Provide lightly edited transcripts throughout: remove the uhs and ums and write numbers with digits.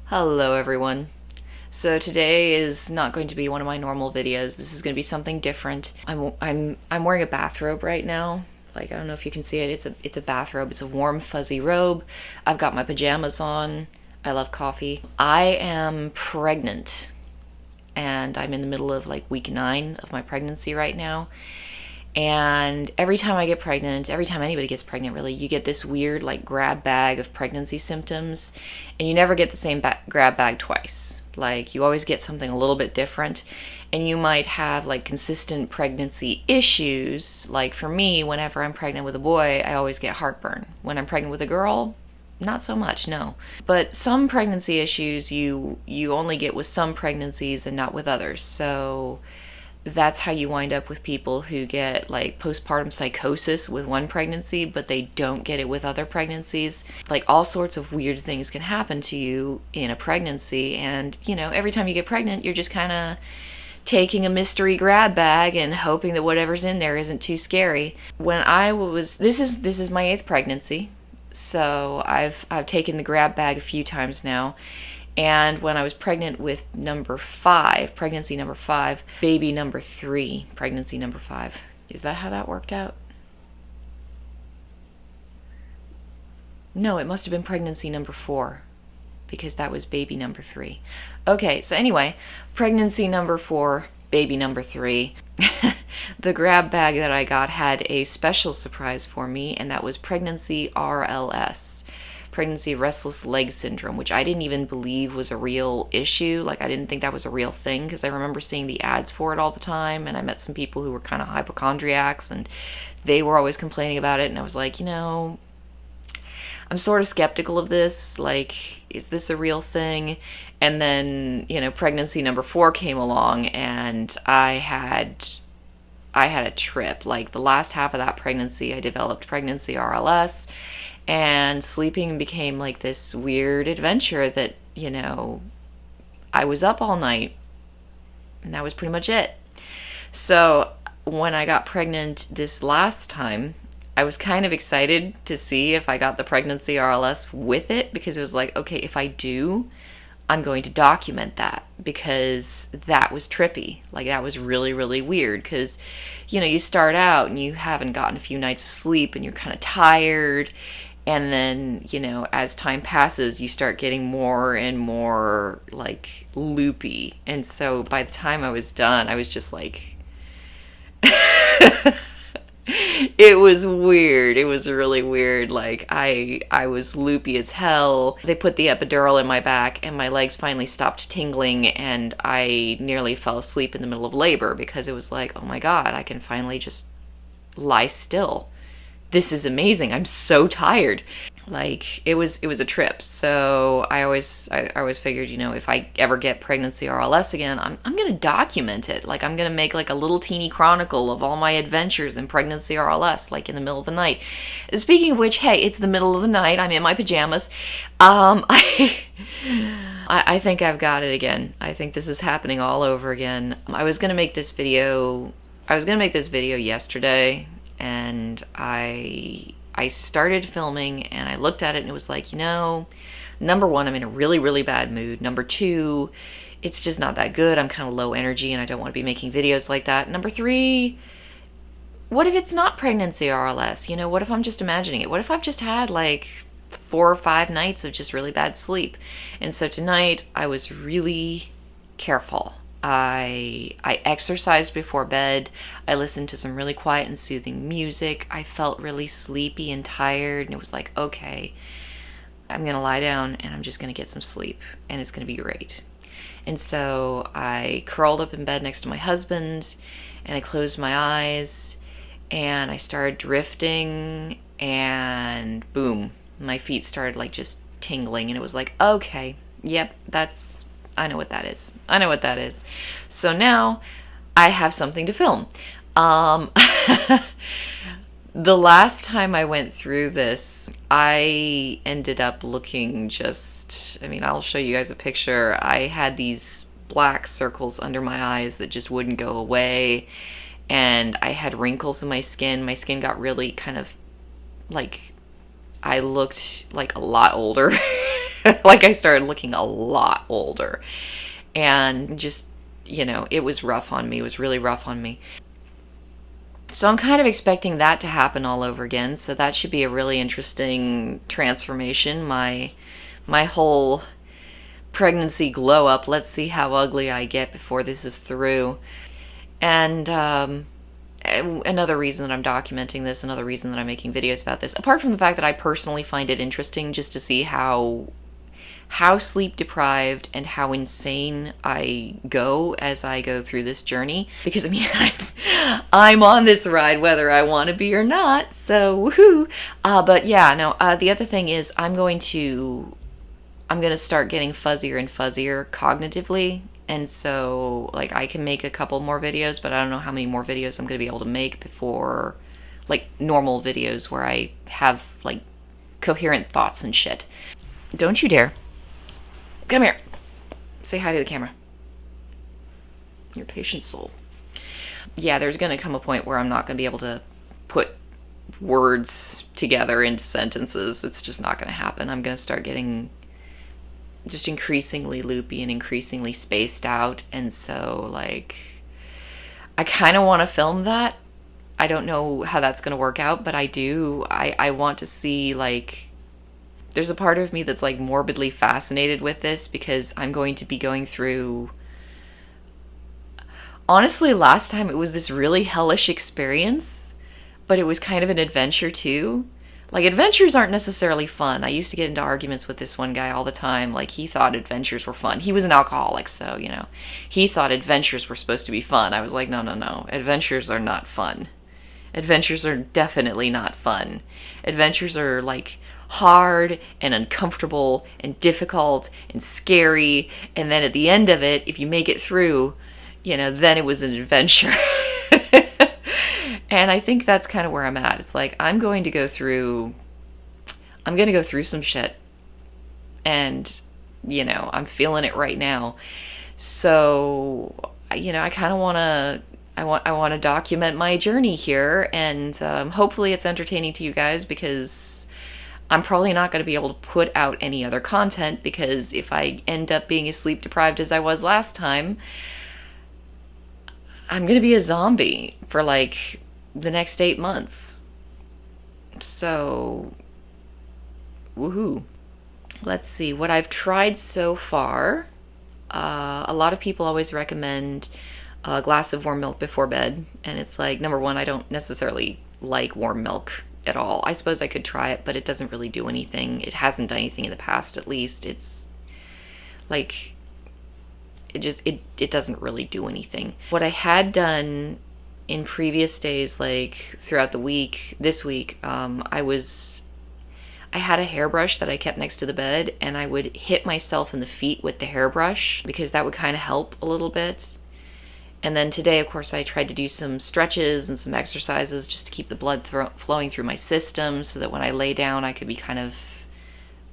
Hello everyone. So today is not going to be one of my normal videos. This is going to be something different. I'm wearing a bathrobe right now. Like, I don't know if you can see it. It's a bathrobe. It's a warm fuzzy robe. I've got my pajamas on. I love coffee. I am pregnant and I'm in the middle of like week 9 of my pregnancy right now. And every time I get pregnant, every time anybody gets pregnant, really, you get this weird, like, grab bag of pregnancy symptoms. And you never get the same grab bag twice. Like, you always get something a little bit different. And you might have, like, consistent pregnancy issues. Like, for me, whenever I'm pregnant with a boy, I always get heartburn. When I'm pregnant with a girl, not so much, no. But some pregnancy issues you only get with some pregnancies and not with others. So that's how you wind up with people who get like postpartum psychosis with one pregnancy, but they don't get it with other pregnancies. Like, all sorts of weird things can happen to you in a pregnancy. And, every time you get pregnant, you're just kind of taking a mystery grab bag and hoping that whatever's in there isn't too scary. When I was, this is my 8th pregnancy. So I've taken the grab bag a few times now. And when I was pregnant with pregnancy number 5, baby number 3, pregnancy number 5. Is that how that worked out? No, it must have been pregnancy number 4, because that was baby number 3. Okay, so anyway, pregnancy number 4, baby number 3. The grab bag that I got had a special surprise for me, and that was pregnancy RLS. Pregnancy restless leg syndrome, which I didn't even believe was a real issue. Like, I didn't think that was a real thing, because I remember seeing the ads for it all the time, and I met some people who were kind of hypochondriacs, and they were always complaining about it, and I was like, I'm sort of skeptical of this. Like, is this a real thing? And then, pregnancy number 4 came along, and I had a trip. Like, the last half of that pregnancy, I developed pregnancy RLS. And sleeping became like this weird adventure that, I was up all night. And that was pretty much it. So when I got pregnant this last time, I was kind of excited to see if I got the pregnancy RLS with it, because it was like, okay, if I do, I'm going to document that, because that was trippy. Like, that was really, really weird, because, you start out and you haven't gotten a few nights of sleep and you're kind of tired. And then, as time passes, you start getting more and more, like, loopy. And so by the time I was done, I was just like... It was weird. It was really weird. Like, I was loopy as hell. They put the epidural in my back, and my legs finally stopped tingling, and I nearly fell asleep in the middle of labor, because it was like, oh my God, I can finally just lie still. This is amazing. I'm so tired. Like, it was a trip. So I always figured, if I ever get pregnancy RLS again, I'm going to document it. Like, I'm going to make like a little teeny chronicle of all my adventures in pregnancy RLS, like in the middle of the night. Speaking of which, hey, it's the middle of the night. I'm in my pajamas. I think I've got it again. I think this is happening all over again. I was going to make this video yesterday, and I started filming, and I looked at it, and it was like, number 1, I'm in a really, really bad mood. Number 2, it's just not that good. I'm kind of low energy, and I don't want to be making videos like that. Number 3, what if it's not pregnancy RLS? What if I'm just imagining it? What if I've just had like 4 or 5 nights of just really bad sleep? And so tonight, I was really careful. I exercised before bed. I listened to some really quiet and soothing music. I felt really sleepy and tired, and it was like, okay, I'm going to lie down and I'm just going to get some sleep, and it's going to be great. And so I curled up in bed next to my husband, and I closed my eyes, and I started drifting, and boom, my feet started like just tingling, and it was like, okay, yep, I know what that is. So now I have something to film. The last time I went through this, I ended up looking I'll show you guys a picture. I had these black circles under my eyes that just wouldn't go away. And I had wrinkles in my skin. My skin got really kind of like, I looked like a lot older. Like, I started looking a lot older. And just, it was rough on me. It was really rough on me. So I'm kind of expecting that to happen all over again. So that should be a really interesting transformation. My whole pregnancy glow up. Let's see how ugly I get before this is through. And another reason that I'm documenting this, another reason that I'm making videos about this, apart from the fact that I personally find it interesting just to see how sleep deprived and how insane I go as I go through this journey. Because I mean, I'm on this ride whether I want to be or not, so woohoo. But yeah, no, the other thing is I'm going to start getting fuzzier and fuzzier cognitively. And so, like, I can make a couple more videos, but I don't know how many more videos I'm going to be able to make before, like, normal videos where I have, like, coherent thoughts and shit. Don't you dare. Come here. Say hi to the camera. Your patient soul. Yeah, there's going to come a point where I'm not going to be able to put words together into sentences. It's just not going to happen. I'm going to start getting just increasingly loopy and increasingly spaced out. And so, like, I kind of want to film that. I don't know how that's going to work out, but I do. I want to see, like, there's a part of me that's, like, morbidly fascinated with this because I'm going to be going through... Honestly, last time it was this really hellish experience, but it was kind of an adventure too. Like, adventures aren't necessarily fun. I used to get into arguments with this one guy all the time. Like, he thought adventures were fun. He was an alcoholic, so, he thought adventures were supposed to be fun. I was like, no. Adventures are not fun. Adventures are definitely not fun. Adventures are, like, hard and uncomfortable and difficult and scary. And then at the end of it, if you make it through, then it was an adventure. And I think that's kind of where I'm at. It's like, I'm going to go through some shit. And, I'm feeling it right now. So, I kind of want to, I want to document my journey here. And hopefully it's entertaining to you guys, because I'm probably not going to be able to put out any other content, because if I end up being as sleep deprived as I was last time, I'm going to be a zombie for, like, the next 8 months. So, woohoo. Let's see what I've tried so far. A lot of people always recommend a glass of warm milk before bed. And it's like, number one, I don't necessarily like warm milk at all. I suppose I could try it, but it doesn't really do anything. It hasn't done anything in the past, at least. It's like... It doesn't really do anything. What I had done in previous days, like throughout the week, this week, I had a hairbrush that I kept next to the bed, and I would hit myself in the feet with the hairbrush because that would kind of help a little bit. And then today, of course, I tried to do some stretches and some exercises just to keep the blood flowing through my system so that when I lay down, I could be kind of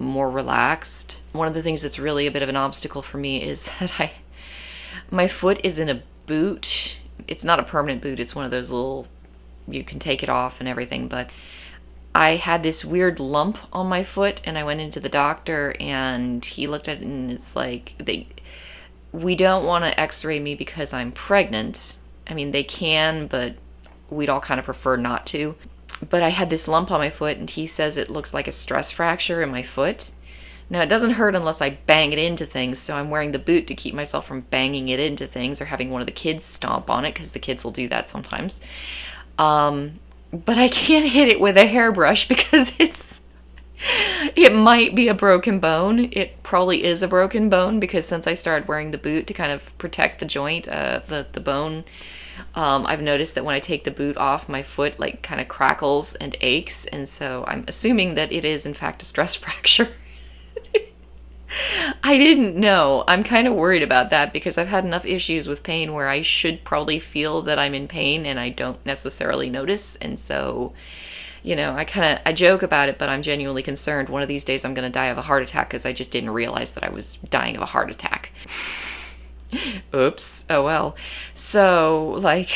more relaxed. One of the things that's really a bit of an obstacle for me is that my foot is in a boot. It's not a permanent boot. It's one of those little, you can take it off and everything. But I had this weird lump on my foot, and I went into the doctor, and he looked at it, and it's like, we don't want to x-ray me because I'm pregnant. I mean, they can, but we'd all kind of prefer not to. But I had this lump on my foot, and he says it looks like a stress fracture in my foot. Now, it doesn't hurt unless I bang it into things, so I'm wearing the boot to keep myself from banging it into things or having one of the kids stomp on it, because the kids will do that sometimes. But I can't hit it with a hairbrush because it might be a broken bone. It probably is a broken bone, because since I started wearing the boot to kind of protect the joint, the bone, I've noticed that when I take the boot off, my foot, like, kind of crackles and aches, and so I'm assuming that it is, in fact, a stress fracture. I didn't know. I'm kind of worried about that because I've had enough issues with pain where I should probably feel that I'm in pain and I don't necessarily notice. And so, I joke about it, but I'm genuinely concerned. One of these days I'm going to die of a heart attack because I just didn't realize that I was dying of a heart attack. Oops. Oh well. So, like,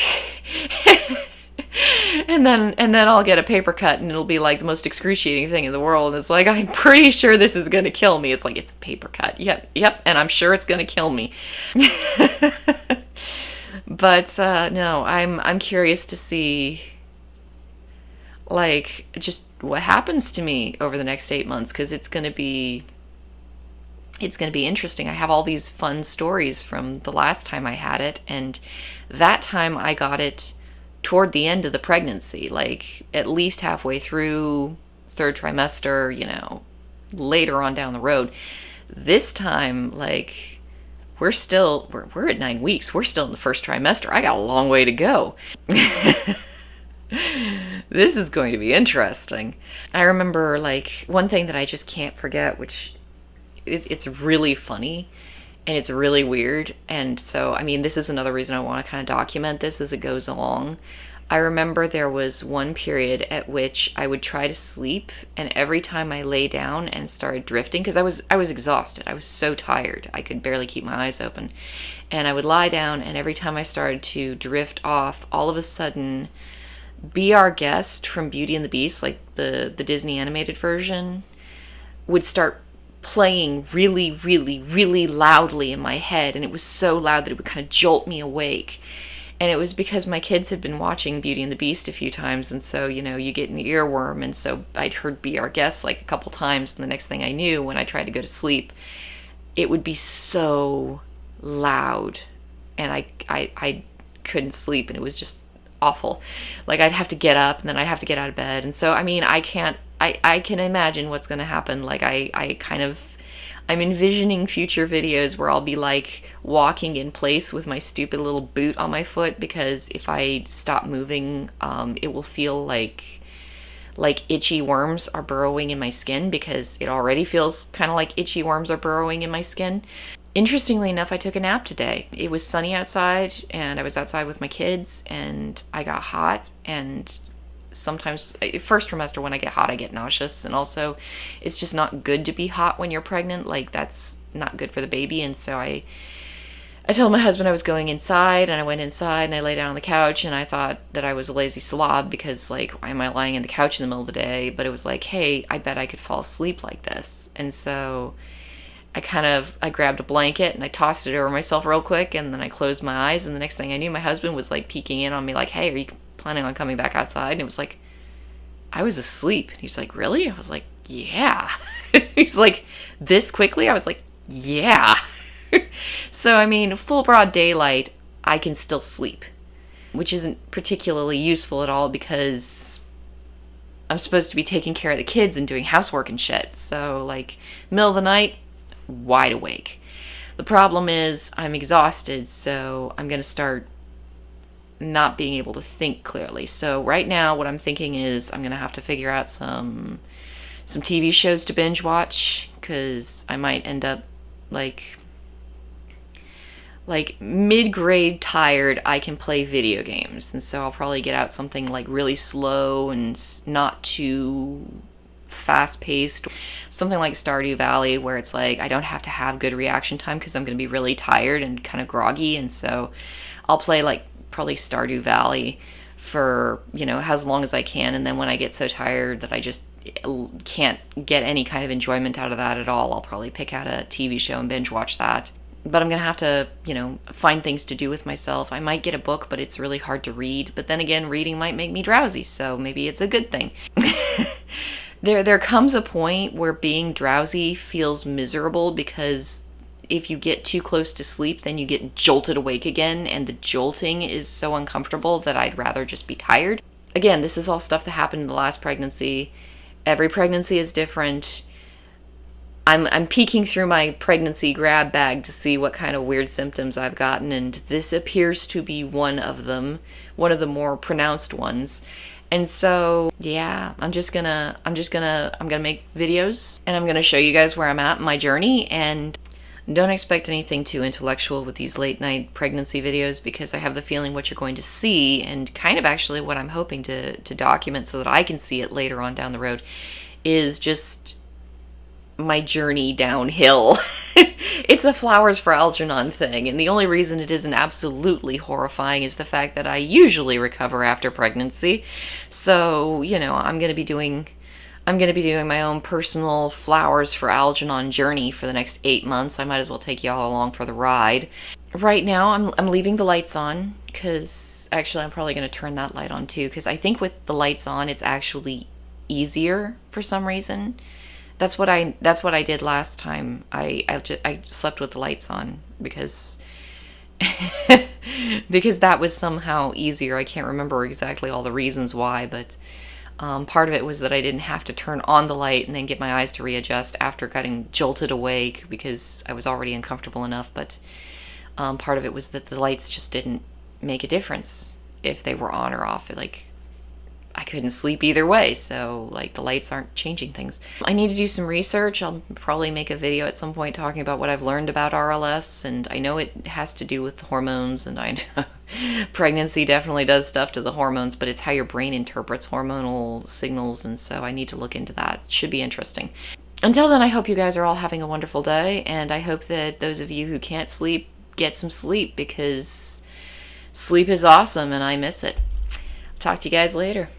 and then I'll get a paper cut and it'll be like the most excruciating thing in the world. It's like, I'm pretty sure this is gonna kill me. It's like, it's a paper cut. Yep, and I'm sure it's gonna kill me. But no, I'm curious to see, like, just what happens to me over the next 8 months, because it's gonna be interesting. I have all these fun stories from the last time I had it, and that time I got it toward the end of the pregnancy, like at least halfway through third trimester, later on down the road. This time, like, we're at 9 weeks. We're still in the first trimester. I got a long way to go. This is going to be interesting. I remember, like, one thing that I just can't forget, which it's really funny and it's really weird. And so, I mean, this is another reason I want to kind of document this as it goes along. I remember there was one period at which I would try to sleep, and every time I lay down and started drifting, because I was exhausted. I was so tired. I could barely keep my eyes open. And I would lie down, and every time I started to drift off, all of a sudden, Be Our Guest from Beauty and the Beast, like the Disney animated version, would start playing really, really, really loudly in my head, and it was so loud that it would kind of jolt me awake. And it was because my kids had been watching Beauty and the Beast a few times, and so, you get an earworm, and so I'd heard Be Our Guest like a couple times, and the next thing I knew, when I tried to go to sleep, it would be so loud, and I couldn't sleep, and it was just awful. Like, I'd have to get up, and then I'd have to get out of bed, and so, I mean, I can imagine what's going to happen. Like, I'm envisioning future videos where I'll be, like, walking in place with my stupid little boot on my foot, because if I stop moving, it will feel like itchy worms are burrowing in my skin, because it already feels kind of like itchy worms are burrowing in my skin. Interestingly enough, I took a nap today. It was sunny outside, and I was outside with my kids, and I got hot, and sometimes, first trimester, when I get hot, I get nauseous, and also it's just not good to be hot when you're pregnant. Like, that's not good for the baby. And so I told my husband I was going inside, and I went inside, and I lay down on the couch, and I thought that I was a lazy slob, because, like, why am I lying in the couch in the middle of the day? But it was like, hey, I bet I could fall asleep like this. And so I grabbed a blanket and I tossed it over myself real quick, and then I closed my eyes, and the next thing I knew, my husband was, like, peeking in on me like, hey, are you planning on coming back outside? And it was like, I was asleep. And he's like, really? I was like, yeah. He's like, this quickly? I was like, yeah. So, I mean, full broad daylight, I can still sleep, which isn't particularly useful at all, because I'm supposed to be taking care of the kids and doing housework and shit. So, like, middle of the night, wide awake. The problem is I'm exhausted, so I'm going to start not being able to think clearly. So right now what I'm thinking is I'm going to have to figure out some TV shows to binge watch, because I might end up like mid-grade tired. I can play video games, and so I'll probably get out something like really slow and not too fast-paced, something like Stardew Valley, where it's like I don't have to have good reaction time because I'm going to be really tired and kind of groggy. And so I'll play like probably Stardew Valley for, as long as I can, and then when I get so tired that I just can't get any kind of enjoyment out of that at all, I'll probably pick out a TV show and binge watch that. But I'm going to have to, find things to do with myself. I might get a book, but it's really hard to read. But then again, reading might make me drowsy, so maybe it's a good thing. There comes a point where being drowsy feels miserable, because if you get too close to sleep, then you get jolted awake again, and the jolting is so uncomfortable that I'd rather just be tired. Again, this is all stuff that happened in the last pregnancy. Every pregnancy is different. I'm peeking through my pregnancy grab bag to see what kind of weird symptoms I've gotten, and this appears to be one of them, one of the more pronounced ones. And so, yeah, I'm gonna make videos, and I'm gonna show you guys where I'm at in my journey, and don't expect anything too intellectual with these late night pregnancy videos, because I have the feeling what you're going to see, and kind of actually what I'm hoping to document so that I can see it later on down the road, is just my journey downhill. It's a flowers for Algernon thing, and the only reason it isn't absolutely horrifying is the fact that I usually recover after pregnancy. So, I'm going to be doing my own personal flowers for Algernon journey for the next 8 months. I might as well take y'all along for the ride. Right now, I'm leaving the lights on because actually I'm probably going to turn that light on too, because I think with the lights on, it's actually easier for some reason. That's what I did last time. I slept with the lights on because because that was somehow easier. I can't remember exactly all the reasons why, but part of it was that I didn't have to turn on the light and then get my eyes to readjust after getting jolted awake because I was already uncomfortable enough. But part of it was that the lights just didn't make a difference if they were on or off. Like, I couldn't sleep either way, so like the lights aren't changing things. I need to do some research. I'll probably make a video at some point talking about what I've learned about RLS, and I know it has to do with the hormones, and I know pregnancy definitely does stuff to the hormones, but it's how your brain interprets hormonal signals, and so I need to look into that. It should be interesting. Until then, I hope you guys are all having a wonderful day, and I hope that those of you who can't sleep get some sleep, because sleep is awesome and I miss it. Talk to you guys later.